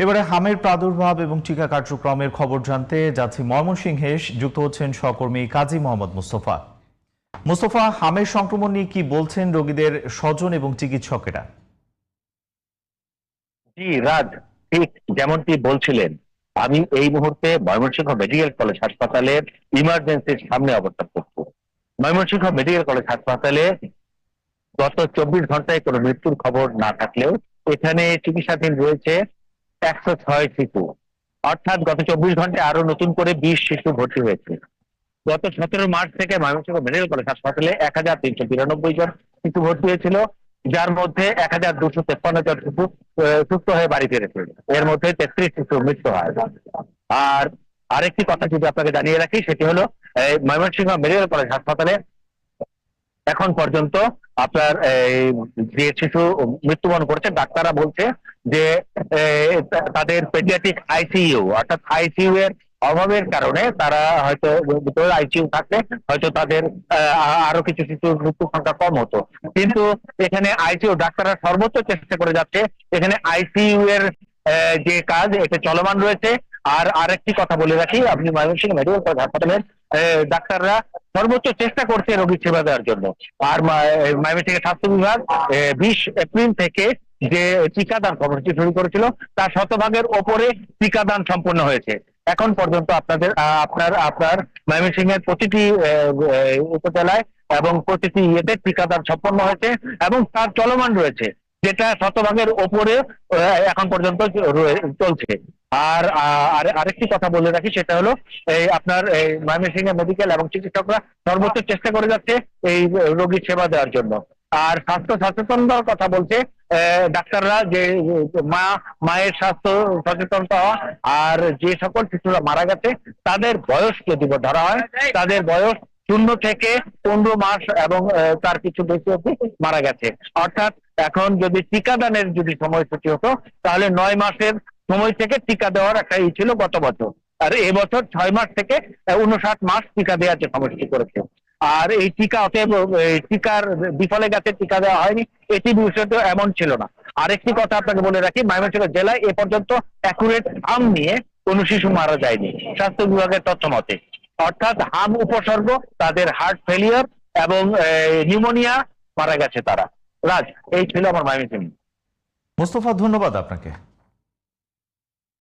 এবারে হামের প্রাদুর্ভাব এবং টিকা কার্যক্রমের খবর জানতে যাচ্ছি ময়মনসিংহে। যুক্ত হচ্ছেন সহকর্মী কাজী মোহাম্মদ মুস্তফা। মুস্তফা, হামের সংক্রমণ নিয়ে কি বলছেন রোগীদের স্বজন এবং চিকিৎসকেরা? জি রাজ, ঠিক যেমনটি বলছিলেন, আমি এই মুহূর্তে ময়মনসিংহ মেডিকেল কলেজ হাসপাতালের ইমার্জেন্সির সামনে অবস্থান করছি। ময়মনসিংহ মেডিকেল কলেজ হাসপাতালে গত 24 ঘন্টায় কোনো মৃত্যুর খবর না থাকলেও এখানে চিকিৎসাধীন রয়েছে 106 শিশু। অর্থাৎ গত 24 ঘন্টায় আরো নতুন করে 20 শিশু ভর্তি হয়েছে। গত 17 মার্চ থেকে ময়মনসিংহ মেডিকেল কলেজ হাসপাতালে 1392 জন শিশু ভর্তি হয়েছিল, যার মধ্যে 1253 জন শিশু সুস্থ হয়ে বাড়ি ফিরেছে। এর মধ্যে 33 শিশুর মৃত্যু হয়। আর আরেকটি কথা যদি আপনাকে জানিয়ে রাখি, সেটি হলো ময়মনসিংহ মেডিকেল কলেজ হাসপাতালে এখন পর্যন্ত আপনার যে শিশু মৃত্যুবরণ করেছে, ডাক্তাররা বলছে যে তাদের পেডিয়াট্রিক আইসিইউ অর্থাৎ আইসিইউ এর অভাবের কারণে তারা হয়তো আইসিইউ থাকলে হয়তো তাদের আরো কিছু শিশুর মৃত্যু সংখ্যা কম হতো। কিন্তু এখানে আইসিইউ ডাক্তাররা সর্বোচ্চ চেষ্টা করে যাচ্ছে। এখানে আইসিইউ এর যে কাজ এটা চলমান রয়েছে। আর আরেকটি কথা বলে রাখি, আপনি ময়মনসিংহ মেডিকেল কলেজ হাসপাতালের ডাক্তাররা সর্বোচ্চ চেষ্টা করছে রোগীর সেবা দেওয়ার জন্য। আর ময়মনসিংহ স্বাস্থ্য বিভাগ 20 এপ্রিল থেকে যে টিকাদান কর্মসূচি শুরু করেছিল তার শতভাগের ওপরে টিকাদান সম্পন্ন হয়েছে। এখন পর্যন্ত আপনার ময়মনসিংহের প্রতিটি উপজেলায় এবং প্রতিটি ইয়েতে টিকাদান সম্পন্ন হয়েছে এবং তার চলমান রয়েছে, যেটা শতভাগের ওপরে এখন পর্যন্ত চলছে। আর আরেকটি কথা বলে রাখি, সেটা হলো আপনার ময়মনসিংহ মেডিকেল এবং চিকিৎসকরা সর্বোচ্চ চেষ্টা করে যাচ্ছে এই রোগীর সেবা দেওয়ার জন্য। আর স্বাস্থ্য সচেতনতার কথা বলছে ডাক্তাররা, যে মায়ের স্বাস্থ্য সচেতনতা হওয়া, আর যে সকল শিশুরা মারা গেছে তাদের বয়স যদি ধরা হয়, তাদের বয়স 0 থেকে 15 মাস এবং তার কিছু বেশি অবধি মারা গেছে। অর্থাৎ এখন যদি টিকাদানের যদি সময়সূচি হতো, তাহলে 9 মাসের সময় থেকে টিকা দেওয়ার একটা ছিল গত বছর। আর এবছর 6 মাস থেকে 59 মাস টিকা দেওয়ার যে সময়সূচি করেছে। আর এই টিকা অতএব টিকার বিফলে গেছে, টিকা দেওয়া হয়নি, এটি বিষয়টা এমন ছিল না। আরেকটি কথা আপনাকে বলে রাখি, ময়মনসিংহ জেলায় এ পর্যন্ত অ্যাকুরেট হাম নিয়ে কোনো শিশু মারা যায়নি স্বাস্থ্য বিভাগের তথ্য মতে। অর্থাৎ হাম উপসর্গ, তাদের হার্ট ফেলিয়ার এবং নিউমোনিয়া মারা গেছে তারা। রাজ, এই ছিল আমার ময়মনসিংহ। মুস্তফা, ধন্যবাদ আপনাকে।